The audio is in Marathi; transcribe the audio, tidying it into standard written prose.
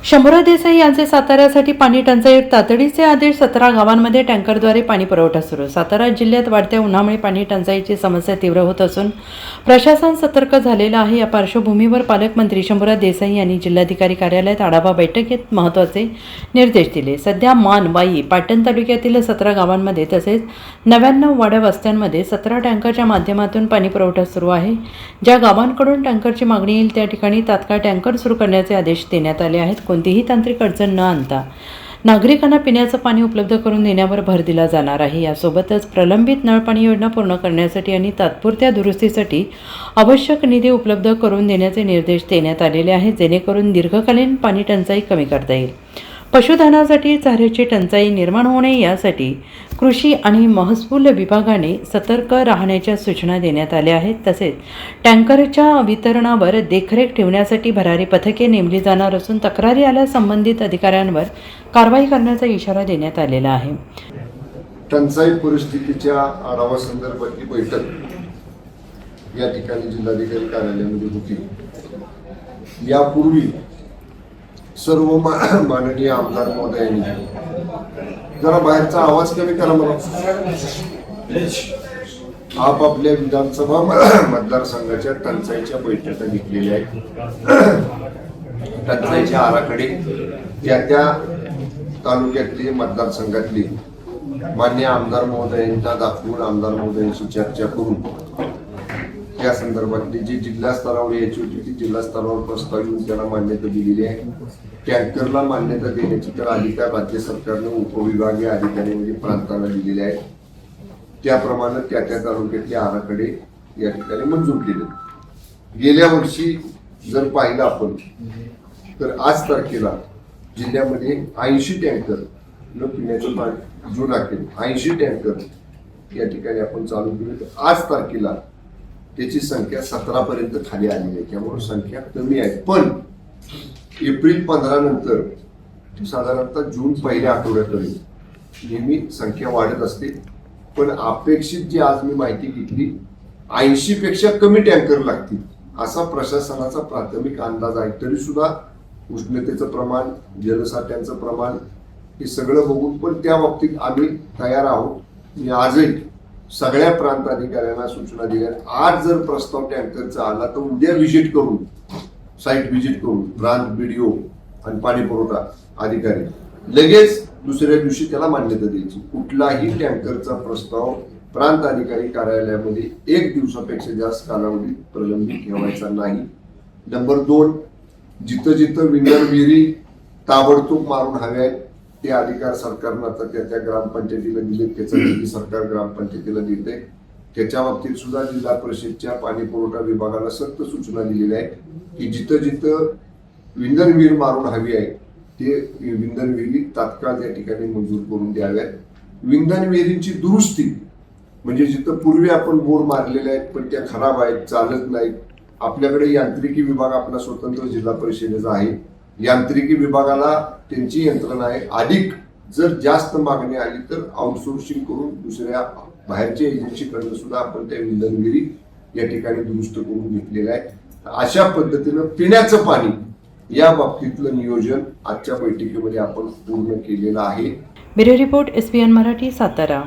शंभूराज देसाई यांचे साताऱ्यासाठी पाणी टंचाई तातडीचे आदेश. 17 गावांमध्ये टँकरद्वारे पाणी पुरवठा सुरू. सातारा जिल्ह्यात वाढत्या उन्हामुळे पाणी टंचाईची समस्या तीव्र होत असून प्रशासन सतर्क झालेलं आहे. या पार्श्वभूमीवर पालकमंत्री शंभूराज देसाई यांनी जिल्हाधिकारी कार्यालयात आढावा बैठकीत महत्त्वाचे निर्देश दिले. सध्या मान, वाई, पाटण तालुक्यातील 17 गावांमध्ये तसेच 99 वाड्या वस्त्यांमध्ये 17 टँकरच्या माध्यमातून पाणी पुरवठा सुरू आहे. ज्या गावांकडून टँकरची मागणी येईल त्या ठिकाणी तात्काळ टँकर सुरू करण्याचे आदेश देण्यात आले आहेत. कोणतीही तांत्रिक अडचण न आणता नागरिकांना पिण्याचं पाणी उपलब्ध करून देण्यावर भर दिला जाणार आहे. यासोबतच प्रलंबित नळपाणी योजना पूर्ण करण्यासाठी आणि तात्पुरत्या दुरुस्तीसाठी आवश्यक निधी उपलब्ध करून देण्याचे निर्देश देण्यात आलेले आहेत, जेणेकरून दीर्घकालीन पाणी टंचाई कमी करता येईल. पशुधनासाठी चाऱ्याची टंचाई निर्माण होऊ नये यासाठी कृषी आणि महसूल विभागाने सतर्क राहण्याच्या सूचना देण्यात आल्या आहेत. तसेच टँकरच्या वितरणावर देखरेख ठेवण्यासाठी भरारी पथके नेमली जाणार असून तक्रारी आल्यास संबंधित अधिकाऱ्यांवर कारवाई करण्याचा इशारा देण्यात आलेला आहे. टंचाई परिस्थितीच्या आढावा संदर्भातली बैठक या ठिकाणी जिल्हाधिकारी कार्यालयामध्ये होती. यापूर्वी सर्व माननीय आमदार महोदयांनी जरा बाहेरचा आवाज कमी करा मला. आपापल्या विधानसभा मतदारसंघाच्या टंचाईच्या बैठका घेतलेल्या आहेत. टंचाईचे आराखडे त्या तालुक्यातले मतदारसंघातले मान्य आमदार महोदयांना दाखवून आमदार महोदयांशी चर्चा करून या संदर्भातली जी जिल्हा स्तरावर यायची होती ती जिल्हा स्तरावर प्रस्ताव येऊन त्याला मान्यता दिलेली आहे. टँकरला मान्यता देण्याची तर अधिकार राज्य सरकारने उपविभागीय अधिकारी म्हणजे प्रांताला दिलेले आहेत. त्याप्रमाणे त्या तालुक्यातले आराखडे या ठिकाणी मंजूर केले. गेल्या वर्षी जर पाहिलं आपण तर आज तारखेला जिल्ह्यामध्ये 80 टँकर न पिण्याचं पाणी जून अखेर 80 टँकर या ठिकाणी आपण चालू केले. आज तारखेला त्याची संख्या 17 पर्यंत खाली आलेली आहे. त्यामुळे संख्या कमी आहे. पण एप्रिल 15 नंतर साधारणतः जून पहिल्या आठवड्यापर्यंत नेहमी संख्या वाढत असते. पण अपेक्षित जी आज मी माहिती घेतली 80 पेक्षा कमी टँकर लागतील असा प्रशासनाचा प्राथमिक अंदाज आहे. तरी सुद्धा उष्णतेचं प्रमाण, जलसाठ्यांचं प्रमाण हे सगळं बघून पण त्या बाबतीत आम्ही तयार आहोत. मी आजही सगळ्या प्रांत अधिकाऱ्यांना सूचना दिल्या. आज जर प्रस्ताव टँकरचा आला तर उद्या व्हिजिट करून साईट व्हिजिट करून प्रांत बीडीओ आणि पाणी पुरवठा अधिकारी लगेच दुसऱ्या दिवशी त्याला मान्यता द्यायची. कुठलाही टँकरचा प्रस्ताव प्रांत अधिकारी कार्यालयामध्ये 1 दिवसापेक्षा जास्त कालावधी प्रलंबित ठेवायचा नाही. नंबर 2, जिथं जिथं विंगर विहिरी ताबडतोब मारून हव्या आहेत ते अधिकार सरकारनं आता त्या ग्रामपंचायतीला दिले. त्याचा निधी सरकार ग्रामपंचायतीला देते. त्याच्या बाबतीत सुद्धा जिल्हा परिषदच्या पाणी पुरवठा विभागाला सक्त सूचना दिलेल्या आहेत की जिथं जिथं विंधन विहीर मारून हवी आहे ते विंधन विहिरी तात्काळ त्या ठिकाणी मंजूर करून द्याव्यात. विंधन विहिरींची दुरुस्ती म्हणजे जिथं पूर्वी आपण बोर मारलेले आहेत पण त्या खराब आहेत, चालत नाहीत. आपल्याकडे यांत्रिकी विभाग आपला स्वतंत्र जिल्हा परिषदेचा आहे. यांत्रिकी विभागाला त्यांची यंत्रणा आहे. अधिक जर जास्त मागणी आली तर आउटसोर्सिंग करून दुसऱ्या बाहेरच्या एजन्सीकडनं सुद्धा आपण त्या विंधन विहिरी या ठिकाणी दुरुस्त करून घेतलेलं आहे. अशा पद्धतीनं पिण्याचं पाणी या बाबतीतलं नियोजन आजच्या बैठकीमध्ये आपण पूर्ण केलेलं आहे. Bureau report SBN Marathi, Satara.